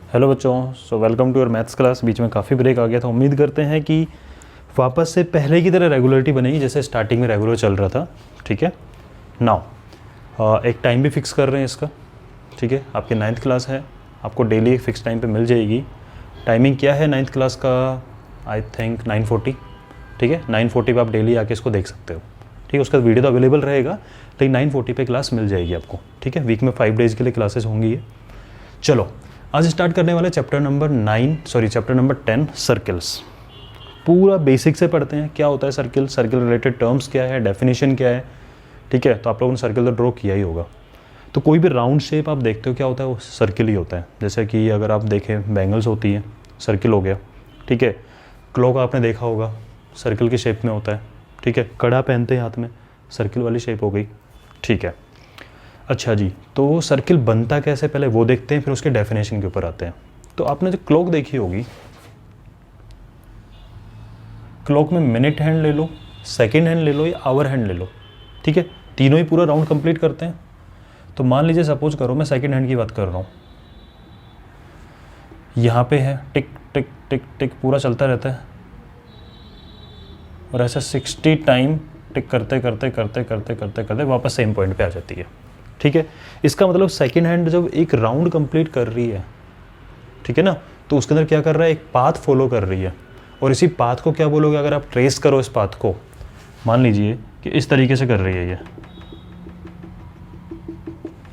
Hello बच्चों, so welcome to your maths class. बीच में काफ़ी ब्रेक आ गया था। उम्मीद करते हैं कि वापस से पहले की तरह रेगुलरिटी बनेगी जैसे स्टार्टिंग में रेगुलर चल रहा था। ठीक है, नाउ एक टाइम भी फिक्स कर रहे हैं इसका। ठीक है, आपकी 9th क्लास है, आपको डेली एक फ़िक्स टाइम पे मिल जाएगी। टाइमिंग क्या है 9th क्लास का? I think 9:40। ठीक है, 9:40 पे आप डेली आके इसको देख सकते हो। ठीक है, उसका वीडियो तो अवेलेबल रहेगा, लेकिन 9:40 पे क्लास मिल जाएगी आपको। ठीक है, वीक में 5 डेज़ के लिए क्लासेस होंगी ये। चलो आज स्टार्ट करने वाले चैप्टर नंबर 10 सर्किल्स। पूरा बेसिक से पढ़ते हैं क्या होता है सर्किल, सर्किल रिलेटेड टर्म्स क्या है, डेफिनेशन क्या है। ठीक है, तो आप लोगों ने सर्किल तो ड्रॉ किया ही होगा। तो कोई भी राउंड शेप आप देखते हो क्या होता है, वो सर्किल ही होता है। जैसे कि अगर आप देखें बैंगल्स होती है, सर्किल हो गया। ठीक है, क्लॉक आपने देखा होगा, सर्किल के शेप में होता है। ठीक है, कड़ा पहनते हैं हाथ में, सर्किल वाली शेप हो गई। ठीक है, अच्छा जी, तो सर्किल बनता कैसे पहले वो देखते हैं, फिर उसके डेफिनेशन के ऊपर आते हैं। तो आपने जो क्लॉक देखी होगी, क्लॉक में मिनट हैंड ले लो, सेकंड हैंड ले लो या आवर हैंड ले लो। ठीक है, तीनों ही पूरा राउंड कंप्लीट करते हैं। तो मान लीजिए सपोज करो मैं सेकंड हैंड की बात कर रहा हूँ, यहाँ पे है टिक टिक टिक टिक पूरा चलता रहता है, और ऐसा 60 टाइम टिक करते करते करते करते करते करते वापस सेम पॉइंट पे आ जाती है। ठीक है, इसका मतलब सेकंड हैंड जब एक राउंड कंप्लीट कर रही है, ठीक है ना, तो उसके अंदर क्या कर रहा है, एक पाथ फॉलो कर रही है। और इसी पाथ को क्या बोलोगे, अगर आप ट्रेस करो इस पाथ को, मान लीजिए कि इस तरीके से कर रही है ये।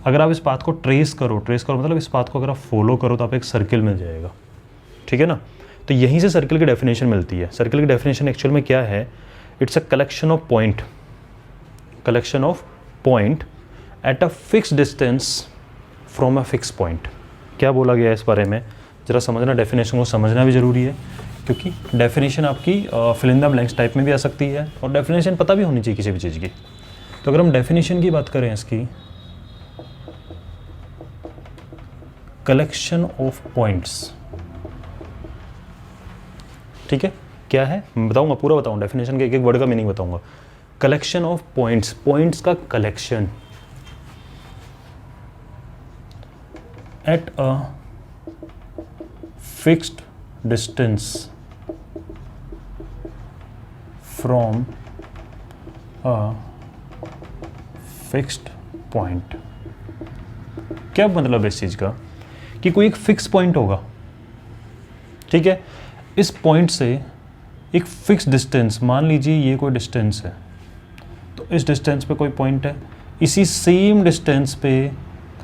अगर आप इस पाथ को ट्रेस करो मतलब इस पाथ को अगर आप फॉलो करो तो आप एक सर्किल मिल जाएगा। ठीक है ना, तो यहीं से सर्किल की डेफिनेशन मिलती है। सर्किल की डेफिनेशन एक्चुअल में क्या है, it's a collection of point at a fix distance from a fix point. क्या बोला गया है इस बारे में ज़रा समझना, डेफिनेशन को समझना भी ज़रूरी है, क्योंकि डेफिनेशन आपकी fill in the blanks type में भी आ सकती है, और डेफिनेशन पता भी होनी चाहिए किसी भी चीज़ की। तो अगर हम डेफिनेशन की बात करें इसकी, कलेक्शन ऑफ पॉइंट्स। ठीक है, क्या है बताऊंगा, पूरा बताऊंगा, डेफिनेशन के एक एक वर्ड का मीनिंग बताऊंगा। कलेक्शन ऑफ पॉइंट्स, पॉइंट्स का collection at a fixed distance from a fixed point. क्या मतलब है इस चीज़ का, कि कोई एक फिक्स पॉइंट होगा। ठीक है, इस पॉइंट से एक फिक्स डिस्टेंस, मान लीजिए ये कोई डिस्टेंस है, तो इस डिस्टेंस पे कोई पॉइंट है, इसी सेम डिस्टेंस पे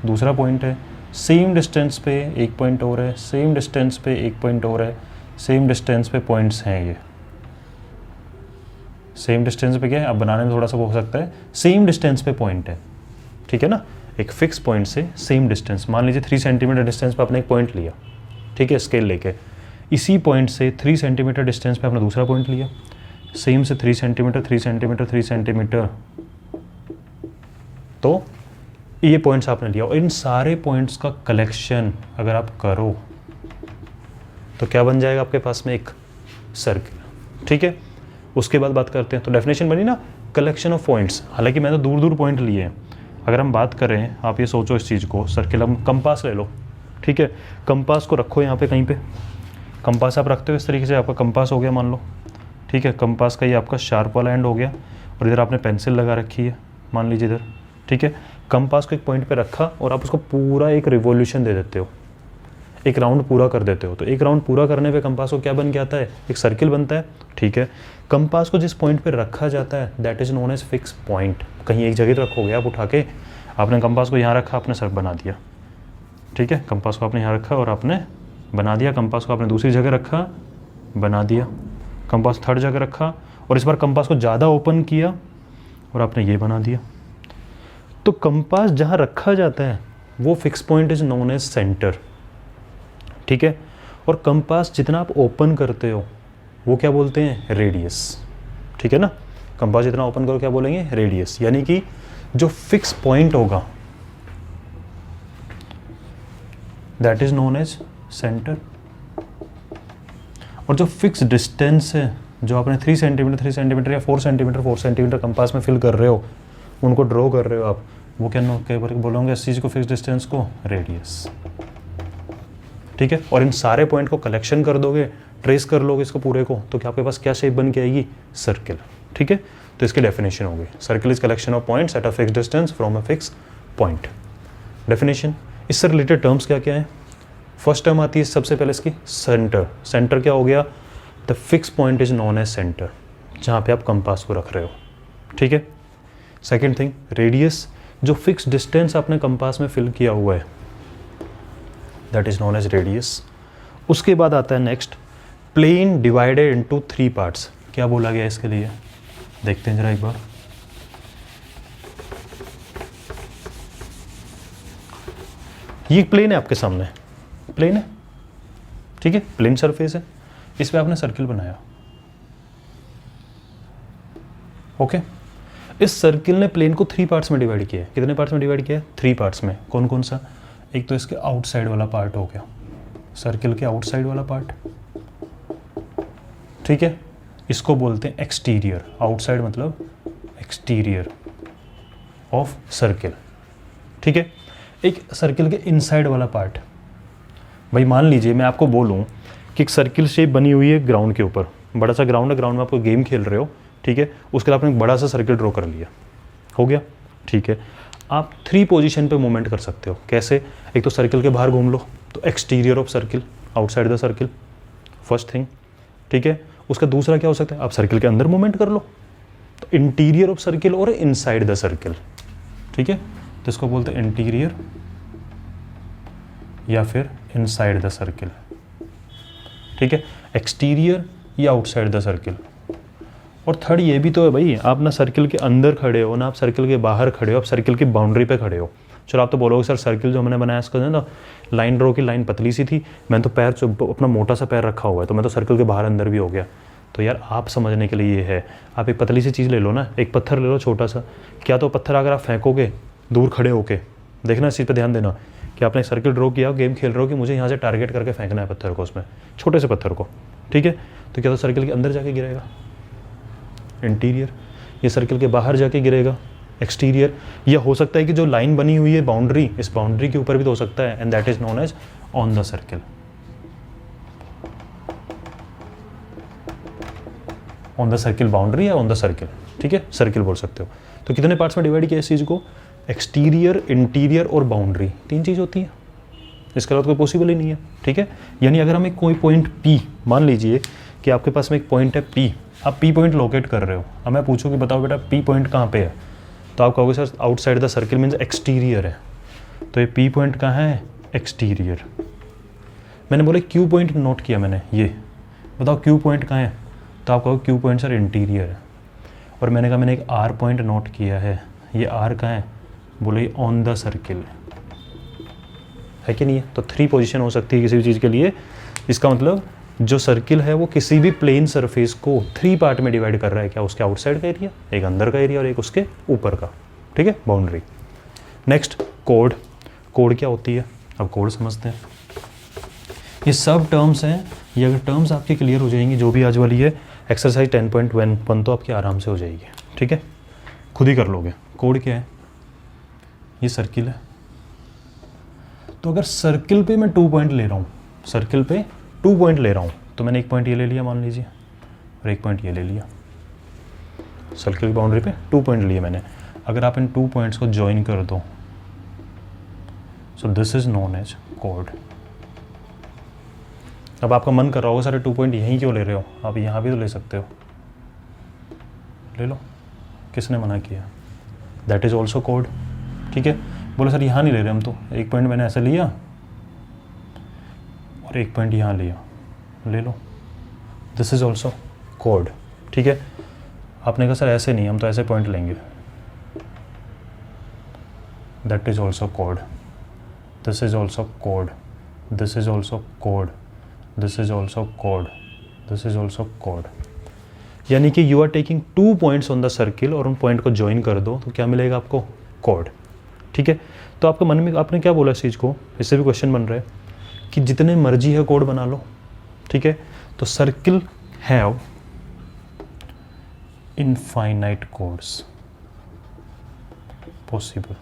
दूसरा पॉइंट है, सेम डिस्टेंस पे एक पॉइंट और है, सेम डिस्टेंस पे एक पॉइंट और है, सेम डिस्टेंस पे पॉइंट्स हैं। ये सेम डिस्टेंस पे क्या है, अब बनाने में थोड़ा सा वो हो सकता है, सेम डिस्टेंस पे पॉइंट है। ठीक है ना, एक फिक्स पॉइंट से सेम डिस्टेंस, मान लीजिए 3 सेंटीमीटर डिस्टेंस पे आपने एक पॉइंट लिया। ठीक है, स्केल लेके इसी पॉइंट से 3 सेंटीमीटर डिस्टेंस पे आपने दूसरा पॉइंट लिया, सेम से 3 सेंटीमीटर 3 सेंटीमीटर 3 सेंटीमीटर, तो ये पॉइंट्स आपने लिया। और इन सारे पॉइंट्स का कलेक्शन अगर आप करो तो क्या बन जाएगा आपके पास में, एक सर्किल। ठीक है, उसके बाद बात करते हैं। तो डेफिनेशन बनी ना, कलेक्शन ऑफ पॉइंट्स। हालांकि मैंने तो दूर दूर पॉइंट लिए हैं। अगर हम बात करें, आप ये सोचो इस चीज़ को, सर्किल, हम कंपास ले लो। ठीक है, कंपास को रखो यहाँ पे कहीं पे, कंपास आप रखते हो इस तरीके से, आपका कंपास हो गया मान लो। ठीक है, कंपास का ये आपका शार्प वाला एंड हो गया, और इधर आपने पेंसिल लगा रखी है, मान लीजिए इधर। ठीक है, कंपास को एक पॉइंट पे रखा और आप उसको पूरा एक रिवॉल्यूशन दे देते हो, एक राउंड पूरा कर देते हो। तो एक राउंड पूरा करने पे कंपास को क्या बन के आता है, एक सर्किल बनता है। ठीक है, कंपास को जिस पॉइंट पे रखा जाता है that is known as fix point. कहीं एक जगह रखोगे आप उठा के, आपने कंपास को यहाँ रखा, आपने सर्कल बना दिया। ठीक है, कंपास को आपने यहाँ रखा और आपने बना दिया, कंपास को आपने दूसरी जगह रखा, बना दिया, कंपास थर्ड जगह रखा, और इस बार कंपास को ज़्यादा ओपन किया और आपने ये बना दिया। तो कंपास जहाँ रखा जाता है वो fix point is known as centre. ठीक है, और कंपास जितना आप ओपन करते हो वो क्या बोलते हैं, रेडियस। ठीक है ना, कंपास जितना ओपन करो क्या बोलेंगे, रेडियस। यानी कि जो फिक्स पॉइंट होगा that is known as centre, और जो फिक्स डिस्टेंस है, जो आपने 3 सेंटीमीटर या 4 सेंटीमीटर कंपास में फिल कर रहे हो, उनको ड्रॉ कर रहे हो आप, वो क्या बोलोगे इस चीज़ को, फिक्स डिस्टेंस को, रेडियस। ठीक है। और इन सारे पॉइंट को कलेक्शन कर दोगे, ट्रेस कर लोगे इसको पूरे को, तो क्या आपके पास क्या शेप बन के आएगी, सर्किल। ठीक है, तो इसकी डेफिनेशन होगी circle is collection of points at a fix distance from a fix point. Definition, इससे रिलेटेड टर्म्स क्या क्या है। फर्स्ट टर्म आती है सबसे पहले इसकी सेंटर। सेंटर क्या हो गया, the fix point is known as centre, जहाँ पे आप कंपास को रख रहे हो। ठीक है। सेकेंड थिंग, रेडियस, जो फिक्स डिस्टेंस आपने कंपास में फिल किया हुआ है, that is known as radius. उसके बाद आता है next, plane divided into 3 parts. क्या बोला गया इसके लिए, देखते हैं जरा एक बार। ये प्लेन है आपके सामने, प्लेन है, ठीक है, प्लेन सरफेस है, इस पे आपने सर्किल बनाया। ओके, इस सर्किल ने प्लेन को 3 पार्ट्स में डिवाइड किया है। कितने पार्ट्स में डिवाइड किया है, 3 पार्ट्स में। कौन कौन सा, एक तो इसके आउटसाइड वाला पार्ट हो गया, सर्किल के आउटसाइड वाला पार्ट, ठीक है, इसको बोलते हैं एक्सटीरियर। आउटसाइड मतलब एक्सटीरियर ऑफ सर्किल। ठीक है, एक सर्किल के इनसाइड वाला पार्ट। भाई मान लीजिए मैं आपको बोलूं कि एक सर्किल शेप बनी हुई है ग्राउंड के ऊपर, बड़ा सा ग्राउंड है, ग्राउंड में आप कोई गेम खेल रहे हो, ठीक है, उसके बाद आपने एक बड़ा सा सर्किल ड्रॉ कर लिया, हो गया, ठीक है। आप 3 पोजीशन पे मूवमेंट कर सकते हो। कैसे, एक तो सर्किल के बाहर घूम लो, तो exterior of circle, outside the circle, first thing, ठीक है। उसका दूसरा क्या हो सकता है, आप सर्किल के अंदर मूवमेंट कर लो, तो इंटीरियर ऑफ सर्किल और इनसाइड द सर्किल, ठीक है, तो इसको बोलते हैं इंटीरियर या फिर इनसाइड द सर्किल। ठीक है, एक्सटीरियर या आउटसाइड द सर्किल। और थर्ड ये भी तो है भाई, आप ना सर्किल के अंदर खड़े हो ना आप सर्किल के बाहर खड़े हो, आप सर्किल की बाउंड्री पे खड़े हो। चलो आप तो बोलोगे सर सर्किल जो हमने बनाया इसका ना लाइन ड्रॉ की, लाइन पतली सी थी, मैं तो पैर अपना मोटा सा पैर रखा हुआ है, तो मैं तो सर्किल के बाहर अंदर भी हो गया। तो यार आप समझने के लिए ये है, आप एक पतली सी चीज़ ले लो ना, एक पत्थर ले लो छोटा सा, क्या तो पत्थर अगर आप फेंकोगे दूर खड़े होके, देखना इस चीज़ पर ध्यान देना कि आपने सर्किल ड्रॉ किया, गेम खेल रहे हो कि मुझे यहाँ से टारगेट करके फेंकना है पत्थर को, उसमें छोटे से पत्थर को, ठीक है, तो क्या तो सर्किल के अंदर जाके गिरेगा, इंटीरियर, ये सर्किल के बाहर जाके गिरेगा, एक्सटीरियर। या हो सकता है कि जो लाइन बनी हुई है बाउंड्री, इस बाउंड्री के ऊपर भी तो हो सकता है, and that is known as on the circle, on the circle boundary या ऑन द सर्किल, ठीक है, सर्किल बोल सकते हो। तो कितने पार्ट्स में डिवाइड किया इस चीज़ को, एक्सटीरियर, इंटीरियर और बाउंड्री, 3 चीज़ होती है, इसके अलावा कोई पॉसिबल ही नहीं है। ठीक है, यानी अगर हम एक कोई पॉइंट P, मान लीजिए कि आपके पास में एक पॉइंट है P, आप P पॉइंट लोकेट कर रहे हो, अब मैं पूछूं कि बताओ बेटा P पॉइंट कहाँ पे है, तो आप कहोगे sir outside the circle means exterior है, तो ये P पॉइंट कहाँ है, एक्सटीरियर। मैंने बोले Q पॉइंट नोट किया मैंने, ये बताओ Q पॉइंट कहाँ है, तो आप कहोगे Q पॉइंट सर इंटीरियर है। और मैंने कहा मैंने एक R पॉइंट नोट किया है, ये R कहाँ है, बोले ऑन द सर्किल है कि नहीं है। तो 3 पोजीशन हो सकती है किसी भी चीज़ के लिए। इसका मतलब जो सर्किल है वो किसी भी प्लेन सरफेस को 3 पार्ट में डिवाइड कर रहा है, क्या उसके आउटसाइड का एरिया, एक अंदर का एरिया और एक उसके ऊपर का, ठीक है, बाउंड्री। नेक्स्ट कोड, कोड क्या होती है, अब कोड समझते हैं। ये सब टर्म्स हैं, ये अगर टर्म्स आपकी क्लियर हो जाएंगी, जो भी आज वाली है एक्सरसाइज 10.1 तो आपकी आराम से हो जाएगी, ठीक है, खुद ही कर लोगे। कोड क्या है, ये सर्किल है, तो अगर सर्किल पे मैं 2 पॉइंट ले रहा हूँ, सर्किल पे 2 पॉइंट ले रहा हूँ, तो मैंने एक पॉइंट ये ले लिया मान लीजिए, और एक पॉइंट ये ले लिया, सर्किल की बाउंड्री पे 2 पॉइंट लिए मैंने। अगर आप इन 2 पॉइंट्स को ज्वाइन कर दो, so this is known as कोड। अब आपका मन कर रहा होगा सारे 2 पॉइंट यहीं क्यों ले रहे हो, आप यहाँ भी तो ले सकते हो, ले लो, किसने मना किया, दैट इज ऑल्सो कोड, ठीक है। बोले सर यहाँ नहीं ले रहे हम, तो एक पॉइंट मैंने ऐसे लिया और एक पॉइंट यहाँ लिया, ले लो, दिस इज ऑल्सो कोड, ठीक है। आपने कहा सर ऐसे नहीं, हम तो ऐसे पॉइंट लेंगे, that is also code, this is also code, this is also code, this is also code, this is also code. यानी कि you are taking 2 points on the circle और उन पॉइंट को ज्वाइन कर दो, तो क्या मिलेगा आपको, कोड, ठीक है। तो आपके मन में आपने क्या बोला इस चीज़ को, इससे भी क्वेश्चन बन रहा है कि जितने मर्जी है कोड बना लो, ठीक है। तो circle have infinite codes possible,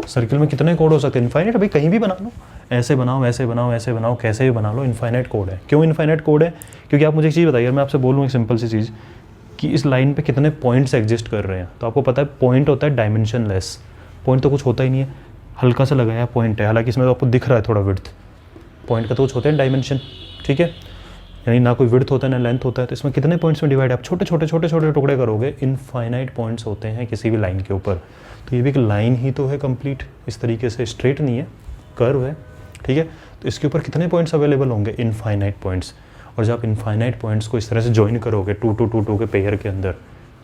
circle में कितने कोड हो सकते हैं? इनफाइनाइट। अभी कहीं भी बना लो, ऐसे बनाओ, ऐसे बनाओ, ऐसे बनाओ, कैसे भी बना लो, इनफाइनाइट कोड है। क्यों इनफाइनाइट कोड है? क्योंकि आप मुझे एक चीज़ बताइए, मैं आपसे बोलूँ एक सिंपल सी चीज़ कि इस लाइन पे कितने पॉइंट्स एग्जिस्ट कर रहे हैं, तो आपको पता है पॉइंट होता है डायमेंशन लेस। पॉइंट तो कुछ होता ही नहीं है, हल्का सा लगाया पॉइंट है, हालांकि इसमें तो आपको दिख रहा है थोड़ा विड्थ। पॉइंट का तो कुछ होता है डायमेंशन, ठीक है, यानी ना कोई विड्थ होता है ना लेंथ होता है। तो इसमें कितने पॉइंट्स में डिवाइड, आप छोटे छोटे छोटे छोटे टुकड़े करोगे, इनफाइनाइट पॉइंट्स होते हैं किसी भी लाइन के ऊपर। तो ये भी एक लाइन ही तो है कंप्लीट, इस तरीके से स्ट्रेट नहीं है, कर्व है, ठीक है। तो इसके ऊपर कितने पॉइंट्स अवेलेबल होंगे? Infinite points. और जब आप इनफाइनाइट पॉइंट्स को इस तरह से ज्वाइन करोगे 2 2 2 2 के पेयर के अंदर,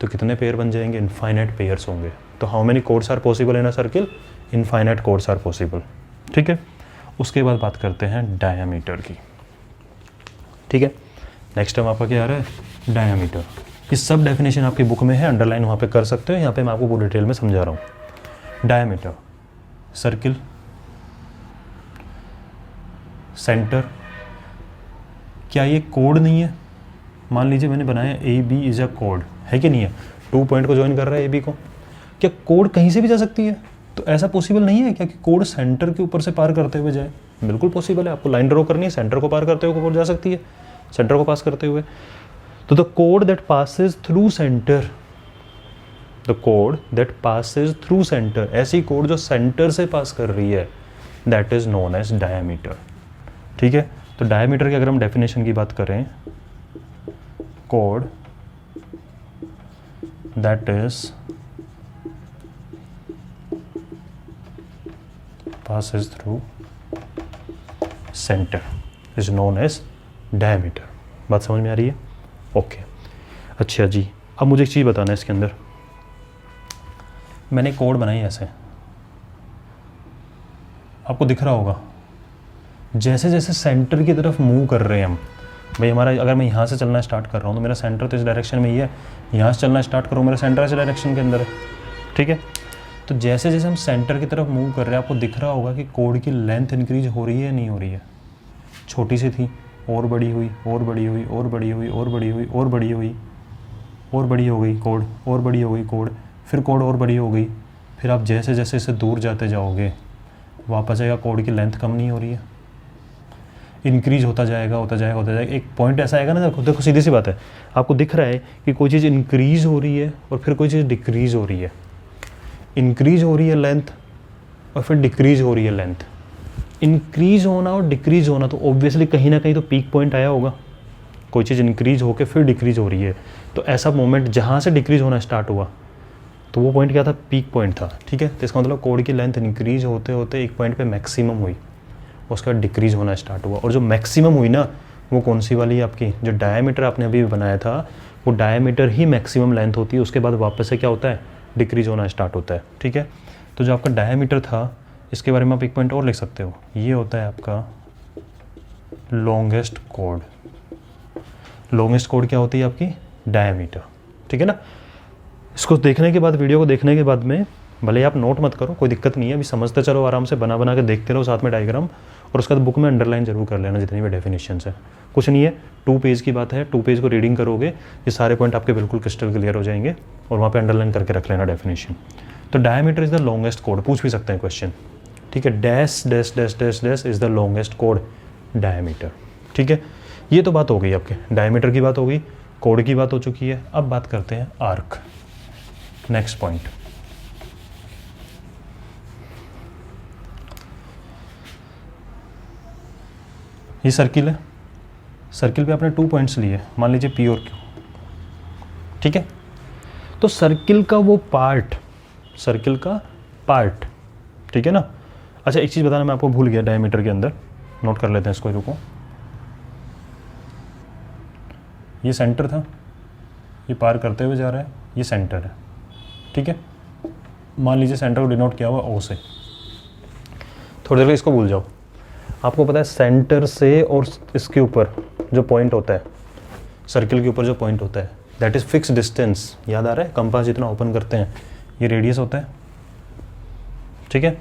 तो कितने पेयर बन जाएंगे? इनफाइनाइट पेयर्स होंगे। तो how many chords are possible in a circle? Infinite chords are possible, ठीक है। उसके बाद बात करते हैं डायमीटर की, ठीक है। नेक्स्ट टाइम आपका क्या आ रहा है? डायमीटर। ये सब डेफिनेशन आपकी बुक में है, अंडरलाइन वहाँ पे कर सकते हो, यहाँ पे मैं आपको पूरी डिटेल में समझा रहा हूँ। Diameter, circle, centre. क्या ये कोड नहीं है? मान लीजिए मैंने बनाया ए बी इज अ कोड, है कि नहीं है? 2 पॉइंट को ज्वाइन कर रहा है ए बी को। क्या कोड कहीं से भी जा सकती है? तो ऐसा पॉसिबल नहीं है क्या कि कोड सेंटर के ऊपर से पार करते हुए जाए? बिल्कुल पॉसिबल है। आपको लाइन ड्रॉ करनी है, सेंटर को पार करते हुए कोड जा सकती है, सेंटर को पास करते हुए। तो the code that Passage through centre, the code that Passage through centre, ऐसी कोड जो सेंटर से पास कर रही है, that is known as diameter, ठीक है। तो डायमीटर की अगर हम डेफिनेशन की बात करें, code that is passes through center is known as diameter। बात समझ में आ रही है? ओके, अच्छा जी। अब मुझे एक चीज़ बताना है, इसके अंदर मैंने कोड बनाई ऐसे, आपको दिख रहा होगा, जैसे जैसे सेंटर की तरफ मूव कर रहे हैं हम, भाई हमारा अगर मैं यहाँ से चलना स्टार्ट कर रहा हूँ तो मेरा सेंटर तो इस डायरेक्शन में ही है, यहाँ से चलना स्टार्ट करूँ मेरा सेंटर इस डायरेक्शन के अंदर है, ठीक है। तो जैसे जैसे हम सेंटर की तरफ मूव कर रहे हैं, आपको दिख रहा होगा कि कोड की लेंथ इंक्रीज हो रही है या नहीं हो रही है? छोटी सी थी और बड़ी हुई, और बड़ी हुई, और बड़ी हुई, और बड़ी हुई, और बड़ी हुई, और बड़ी हो गई कोड, और बड़ी हो गई कोड, फिर कोड और बड़ी हो गई। फिर आप जैसे जैसे इससे दूर जाते जाओगे, वापस आएगा, कोड की लेंथ कम नहीं हो रही है, इंक्रीज होता जाएगा, होता जाएगा, होता जाएगा। एक पॉइंट ऐसा आएगा ना, देखो सीधी सी बात है, आपको दिख रहा है कि कोई चीज़ इंक्रीज हो रही है और फिर कोई चीज़ डिक्रीज हो रही है। इंक्रीज हो रही है लेंथ और फिर डिक्रीज हो रही है लेंथ। इंक्रीज होना और डिक्रीज होना तो ऑब्वियसली कहीं ना कहीं तो पीक पॉइंट आया होगा। कोई चीज़ इंक्रीज होकर फिर डिक्रीज हो रही है, तो ऐसा मोमेंट जहाँ से डिक्रीज होना स्टार्ट हुआ तो वो पॉइंट क्या था? पीक पॉइंट था, ठीक है। तो इसका मतलब कोड की लेंथ इंक्रीज होते होते एक पॉइंट पे मैक्सिमम हुई, उसका डिक्रीज होना स्टार्ट हुआ, और जो मैक्सिमम हुई ना, वो कौन सी वाली है आपकी? जो डायमीटर आपने अभी बनाया था, वो डायमीटर ही मैक्सिमम लेंथ होती है, उसके बाद वापस से क्या होता है? डिक्रीज होना स्टार्ट होता है, ठीक है। तो जो आपका डायमीटर था, इसके बारे में आप एक पॉइंट और लिख सकते हो, ये होता है आपका लॉन्गेस्ट कोड। लॉन्गेस्ट कोड क्या होती है आपकी? डायमीटर, ठीक है ना। इसको देखने के बाद, वीडियो को देखने के बाद में, भले आप नोट मत करो, कोई दिक्कत नहीं है, अभी समझते चलो, आराम से बना बना के देखते रहो साथ में डायग्राम, और उसके बाद बुक में अंडरलाइन जरूर कर लेना जितनी भी डेफिनेशंस है। कुछ नहीं है, 2 पेज की बात है, 2 पेज को रीडिंग करोगे, ये सारे पॉइंट आपके बिल्कुल क्रिस्टल क्लियर हो जाएंगे, और वहाँ पे अंडरलाइन करके रख लेना डेफिनेशन। तो diameter is the longest code, पूछ भी सकते हैं क्वेश्चन, ठीक है। Dash dash dash dash dash is the longest code, diameter, ठीक है। ये तो बात हो गई आपके डायमीटर की, बात हो गई, कोड की बात हो चुकी है। अब बात करते हैं आर्क, नेक्स्ट पॉइंट। ये सर्किल है, सर्किल पे आपने 2 पॉइंट्स लिए, मान लीजिए पी और क्यू, ठीक है। तो सर्किल का वो पार्ट, सर्किल का पार्ट, ठीक है ना। अच्छा एक चीज़ बताना मैं आपको भूल गया, डायमीटर के अंदर नोट कर लेते हैं इसको, रुको। ये सेंटर था, ये पार करते हुए जा रहा है, ये सेंटर है, ठीक है। मान लीजिए सेंटर को डिनोट किया हुआ ओ से, थोड़ी देर इसको भूल जाओ। आपको पता है सेंटर से और इसके ऊपर जो पॉइंट होता है, सर्किल के ऊपर जो पॉइंट होता है, दैट इज़ फिक्स डिस्टेंस। याद आ रहा है? कंपास जितना ओपन करते हैं ये रेडियस होता है, ठीक है।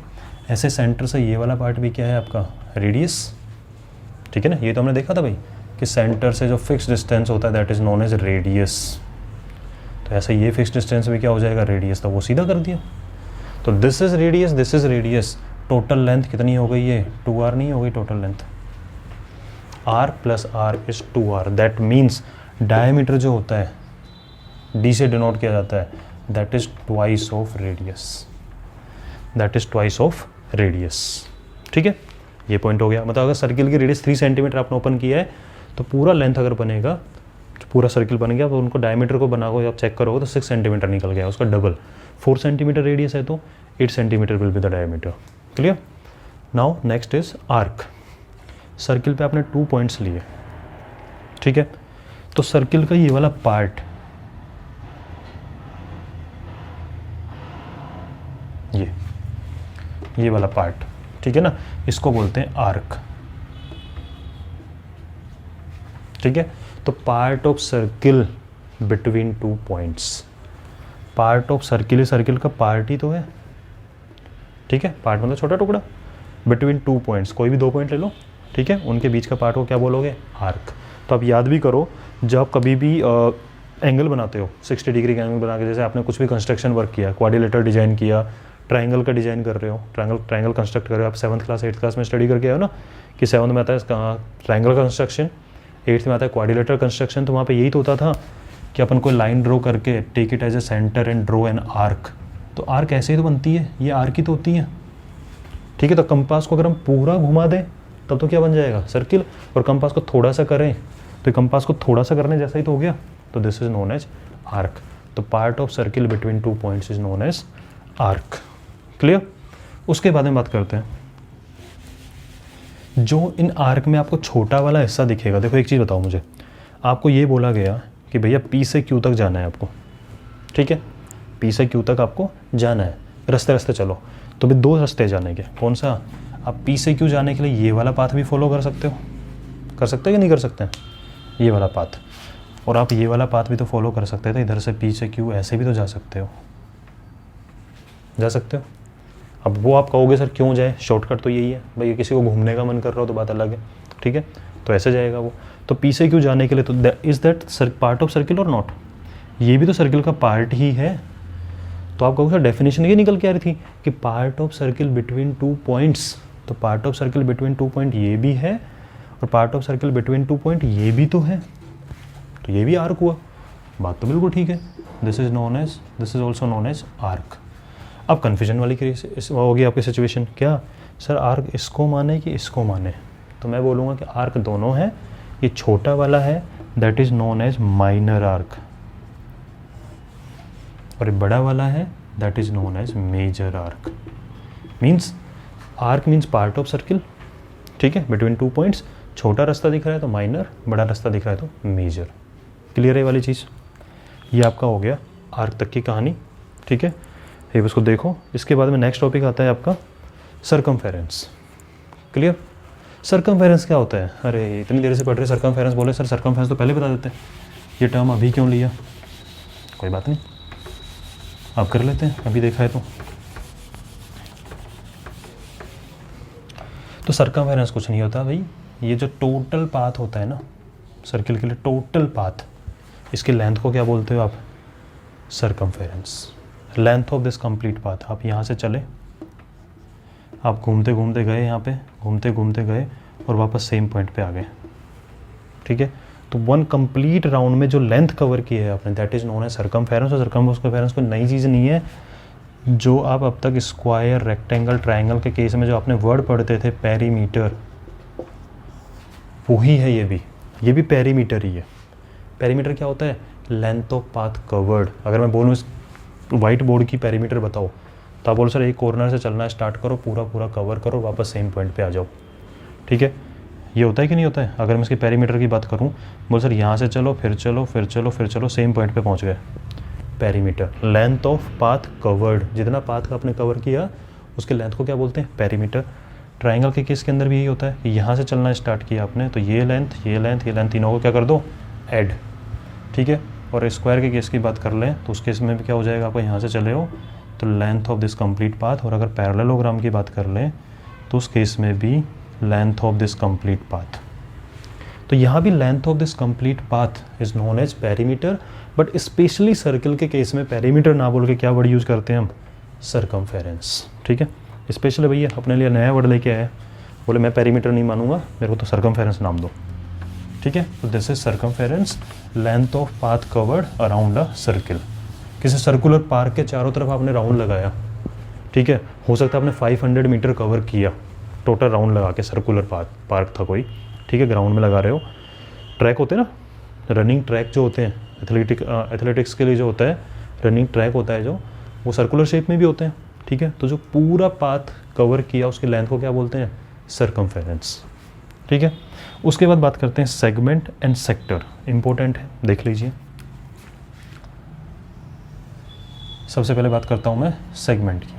ऐसे सेंटर से ये वाला पार्ट भी क्या है आपका? रेडियस, ठीक है ना। ये तो हमने देखा था भाई कि सेंटर से जो फिक्स डिस्टेंस होता है that is known as radius. तो ऐसे ये फिक्स डिस्टेंस भी क्या हो जाएगा? रेडियस। तो वो सीधा कर दिया। तो this is radius, total length कितनी हो गई है, 2r नहीं हो गई total length, r plus r is 2r, that means diameter जो होता है d से डिनोट किया जाता है, that is twice of radius, ठीक है। ये पॉइंट हो गया। मतलब अगर सर्किल की रेडियस 3 सेंटीमीटर आपने ओपन किया है तो पूरा लेंथ अगर बनेगा, पूरा सर्किल बन गया, तो उनको डायमीटर को बनाओगे, आप चेक करोगे तो 6 सेंटीमीटर निकल गया, उसका डबल 4 सेंटीमीटर रेडियस है तो 8 centimetre will be the diameter. Clear. Now next is arc. Circle पे आपने 2 पॉइंट्स लिए, ठीक है। तो सर्किल का ये वाला पार्ट, ये वाला पार्ट, ठीक है ना, इसको बोलते हैं आर्क, ठीक है। तो part of circle between 2 points, part of circle, circle का पार्ट ही तो है, ठीक है। पार्ट मतलब छोटा टुकड़ा, बिटवीन 2 पॉइंट्स, कोई भी 2 पॉइंट ले लो, ठीक है, उनके बीच का पार्ट को क्या बोलोगे, आर्क। तो आप याद भी करो, जब कभी भी एंगल बनाते हो 60 डिग्री का एंगल बना के, जैसे आपने कुछ भी कंस्ट्रक्शन वर्क किया, क्वाड्रिलेटरल डिजाइन किया, ट्रायंगल का डिजाइन कर रहे हो, ट्रायंगल कंस्ट्रक्ट कर रहे हो, आप 7th क्लास 8th क्लास में स्टडी करके आए हो ना, कि 7th में आता है ट्रायंगल कंस्ट्रक्शन, 8th में आता है क्वाड्रिलेटरल कंस्ट्रक्शन। तो वहाँ पे यही तो होता था कि अपन को लाइन ड्रॉ करके take it as a centre and draw an arc. तो आर्क ऐसे ही तो बनती है, ये आर्क ही तो होती है, ठीक है। तो कंपास को अगर हम पूरा घुमा दें तब तो क्या बन जाएगा, सर्किल, और कंपास को थोड़ा सा करें तो कंपास को थोड़ा सा करने जैसा ही तो हो गया, तो this is known as arc. तो part of circle between 2 points is known as arc. Clear. उसके बाद में बात करते हैं जो इन आर्क में आपको छोटा वाला हिस्सा दिखेगा। देखो एक चीज़ बताओ मुझे, आपको ये बोला गया कि भैया P से Q तक जाना है आपको, ठीक है, P से Q तक आपको जाना है, रास्ते रास्ते चलो। तो भी 2 रास्ते जाने के, कौन सा, आप P से Q जाने के लिए ये वाला पाथ भी फॉलो कर सकते हो, कर सकते हो कि नहीं कर सकते हैं, ये वाला पाथ, और आप ये वाला पाथ भी तो फॉलो कर सकते थे, इधर से P से Q ऐसे भी तो जा सकते हो, जा सकते हो। अब वो आप कहोगे सर क्यों जाए, शॉर्टकट तो यही है भाई, किसी को घूमने का मन कर रहा हो तो बात अलग है, ठीक है, तो ऐसे जाएगा वो। तो P से Q जाने के लिए तो is that part of circle और नॉट, ये भी तो सर्किल का पार्ट ही है। तो आप कहोगे सर डेफिनेशन ये निकल के आ रही थी कि part of circle between 2 points, तो part of circle between 2 point ये भी है और part of circle between 2 point ये भी तो है, तो ये भी आर्क हुआ। बात तो बिल्कुल ठीक है, this is also known as arc. अब कन्फ्यूजन वाली होगी आपकी सिचुएशन, क्या सर आर्क इसको माने कि इसको माने, तो मैं बोलूँगा कि आर्क दोनों है, ये छोटा वाला है that is known as minor arc, और ये बड़ा वाला है that is known as major arc. Means arc means part of circle, ठीक है, बिटवीन 2 पॉइंट्स, छोटा रास्ता दिख रहा है तो माइनर, बड़ा रास्ता दिख रहा है तो मेजर। क्लियर है वाली चीज़, ये आपका हो गया आर्क तक की कहानी, ठीक है। ये उसको देखो। इसके बाद में नेक्स्ट टॉपिक आता है आपका सर्कमफेरेंस। क्लियर। सर्कमफेरेंस क्या होता है, अरे इतनी देर से पढ़ रहे सर्कमफेरेंस, बोले सर सर्कमफेरेंस तो पहले बता देते, ये टर्म अभी क्यों लिया, कोई बात नहीं अब कर लेते हैं, अभी देखा है तो सर्कमफेरेंस कुछ नहीं होता भाई, ये जो टोटल पाथ होता है ना सर्किल के लिए, टोटल पाथ, इसकी लेंथ को क्या बोलते हो आप, circumference. Length of this complete path. आप यहाँ से चले, आप घूमते घूमते गए, यहाँ पे घूमते घूमते गए और वापस सेम पॉइंट पे आ गए, ठीक है। तो 1 कंप्लीट राउंड में जो लेंथ कवर की है आपने दैट इज नोन है सर्कमफेरेंस। और सर्कमफेरेंस कोई नई चीज़ नहीं है, जो आप अब तक स्क्वायर, रेक्टेंगल, ट्रायंगल के केस में जो आपने वर्ड पढ़ते थे पेरीमीटर, वही है ये भी पेरीमीटर ही है। पेरीमीटर क्या होता है, लेंथ ऑफ पाथ कवर्ड। अगर मैं बोलूँ वाइट बोर्ड की पेरीमीटर बताओ तो आप बोलो सर एक कॉर्नर से चलना स्टार्ट करो, पूरा कवर करो, वापस सेम पॉइंट पे आ जाओ, ठीक है। ये होता है कि नहीं होता है। अगर मैं इसके पेरीमीटर की बात करूँ, बोल सर यहाँ से चलो, फिर चलो, सेम पॉइंट पे पहुँच गए, perimeter. Length of path covered, जितना पाथ का आपने कवर किया उसके लेंथ को क्या बोलते हैं, पेरीमीटर। ट्रायंगल के केस के अंदर भी यही होता है कि यहाँ से चलना स्टार्ट किया आपने तो ये लेंथ तीनों को क्या कर दो, ऐड, ठीक है। और स्क्वायर के केस की बात कर लें तो उस केस में भी क्या हो जाएगा, आपको यहाँ से चले हो तो length of this complete path. और अगर पैरेललोग्राम की बात कर लें तो उस केस में भी length of this complete path. तो यहाँ भी length of this complete path is known as perimeter. But specially circle के केस में पेरीमीटर ना बोल के क्या वर्ड यूज़ करते हैं हम, सर्कमफेरेंस। ठीक है, स्पेशली भैया अपने लिए नया वर्ड लेके आया है, बोले मैं पेरीमीटर नहीं मानूंगा, मेरे को तो सर्कमफेरेंस नाम दो। ठीक है, तो this is circumference, length of path covered around a circle. किसी सर्कुलर पार्क के चारों तरफ आपने राउंड लगाया, ठीक है, हो सकता है आपने 500 मीटर कवर किया टोटल राउंड लगा के, सर्कुलर पार्क था कोई, ठीक है, ग्राउंड में लगा रहे हो। ट्रैक होते हैं ना, रनिंग ट्रैक जो होते हैं एथलेटिक्स के लिए जो होता है रनिंग ट्रैक होता है जो, वो सर्कुलर शेप में भी होते हैं। ठीक है, तो जो पूरा पाथ कवर किया उसकी लेंथ को क्या बोलते हैं, सर्कमफेरेंस। ठीक है, उसके बाद बात करते हैं सेगमेंट एंड सेक्टर, इंपॉर्टेंट है, देख लीजिए। सबसे पहले बात करता हूं मैं सेगमेंट की।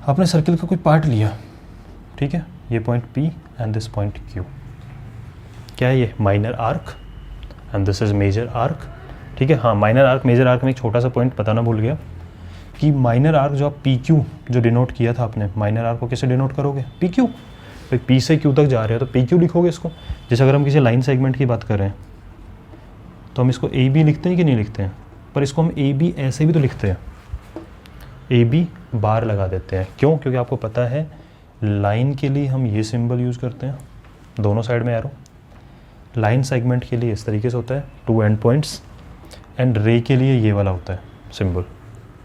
आपने सर्किल का कोई पार्ट लिया, ठीक है, ये point P and this point Q, क्या है ये, minor arc and this is major arc. ठीक है, हाँ, माइनर आर्क मेजर आर्क में एक छोटा सा पॉइंट बताना भूल गया कि माइनर आर्क जो आप PQ जो डिनोट किया था आपने, माइनर आर्क को कैसे डिनोट करोगे, PQ, भाई P से Q तक जा रहे हो तो PQ लिखोगे इसको। जैसे अगर हम किसी लाइन सेगमेंट की बात कर रहे हैं तो हम इसको AB लिखते हैं कि नहीं लिखते हैं, पर इसको हम AB ऐसे भी तो लिखते हैं, AB बार लगा देते हैं। क्यों, क्योंकि आपको पता है लाइन के लिए हम ये सिंबल यूज़ करते हैं, दोनों साइड में एरो। लाइन सेगमेंट के लिए इस तरीके से होता है, 2 एंड पॉइंट्स, एंड रे के लिए ये वाला होता है सिंबल।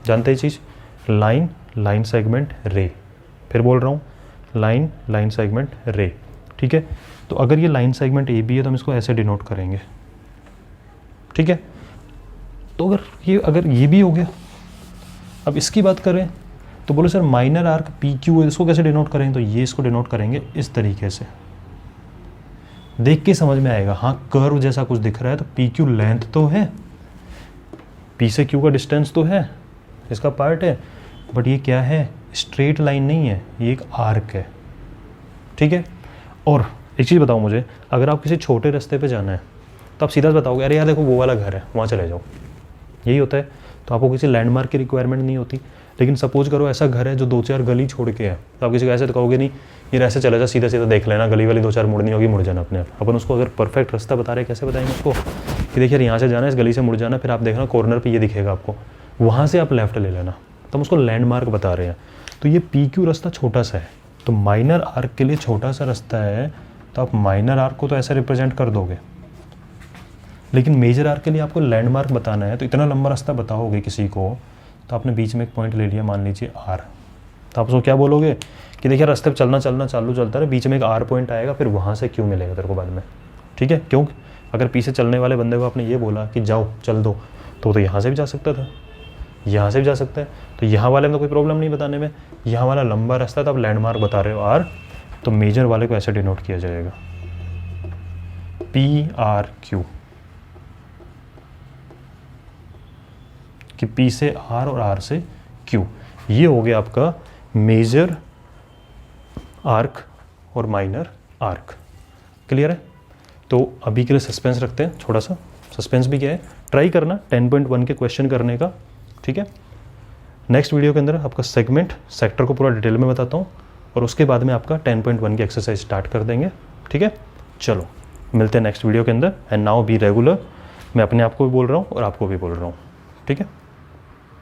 जानते हैं चीज़, लाइन, लाइन सेगमेंट, रे। फिर बोल रहा हूँ, लाइन, लाइन सेगमेंट, रे। ठीक है, तो अगर ये लाइन सेगमेंट AB है तो हम इसको ऐसे डिनोट करेंगे। ठीक है, तो अगर ये भी हो गया, अब इसकी बात करें तो बोलो सर माइनर आर्क PQ है, इसको कैसे डिनोट करेंगे, तो ये इसको डिनोट करेंगे इस तरीके से। देख के समझ में आएगा, हाँ कर्व जैसा कुछ दिख रहा है, तो PQ लेंथ तो है, P से Q का डिस्टेंस तो है, इसका पार्ट है, बट ये क्या है, स्ट्रेट लाइन नहीं है, ये एक आर्क है। ठीक है, और एक चीज़ बताओ मुझे, अगर आप किसी छोटे रास्ते पे जाना है तो आप सीधा बताओगे अरे यार देखो वो वाला घर है, वहाँ चले जाओ, यही होता है। तो आपको किसी लैंडमार्क की रिक्वायरमेंट नहीं होती। लेकिन सपोज करो ऐसा घर है जो 2-4 गली छोड़ के है, तो आप किसी को ऐसे तो कहोगे नहीं ये ऐसे चला जा, सीधा सीधा देख लेना, गली वाली 2-4 मुड़नी होगी, मुड़ जाना अपने आप। अपन उसको अगर परफेक्ट रास्ता बता रहे, कैसे बताएंगे उसको कि देखिए यहाँ से जाना है, इस गली से मुड़ जाना, फिर आप देखना कॉर्नर पर ये दिखेगा आपको, वहाँ से आप लेफ्ट ले लेना, तो हम उसको लैंडमार्क बता रहे हैं। तो ये PQ रास्ता छोटा सा है, तो माइनर आर्क के लिए छोटा सा रास्ता है, तो आप माइनर आर्क को तो ऐसे रिप्रेजेंट कर दोगे, लेकिन मेजर आर्क के लिए आपको लैंडमार्क बताना है, तो इतना लंबा रास्ता बताओगे किसी को, तो आपने बीच में एक पॉइंट ले लिया, मान लीजिए R, तो आप उसको क्या बोलोगे कि देखिए रास्ते पे चलना चालू चलता है, बीच में एक R पॉइंट आएगा, फिर वहाँ से Q मिलेगा तेरे को बाद में। ठीक है, क्यों, अगर पीछे चलने वाले बंदे को आपने ये बोला कि जाओ चल दो, तो यहाँ से भी जा सकता था, यहाँ से भी जा सकता है, तो यहाँ वाले में तो कोई प्रॉब्लम नहीं बताने में, यहाँ वाला लंबा रास्ता है तो आप लैंडमार्क बता रहे हो R, तो मेजर वाले को ऐसे डिनोट किया जाएगा PRQ, कि P से R और R से Q। ये हो गया आपका मेजर आर्क और माइनर आर्क। क्लियर है, तो अभी के लिए सस्पेंस रखते हैं, थोड़ा सा सस्पेंस भी क्या है, ट्राई करना 10.1 के क्वेश्चन करने का। ठीक है, नेक्स्ट वीडियो के अंदर आपका सेगमेंट सेक्टर को पूरा डिटेल में बताता हूँ, और उसके बाद में आपका 10.1 की एक्सरसाइज स्टार्ट कर देंगे। ठीक है, चलो मिलते हैं नेक्स्ट वीडियो के अंदर। एंड नाउ बी रेगुलर, मैं अपने आप को भी बोल रहा हूँ और आपको भी बोल रहा हूँ। ठीक है।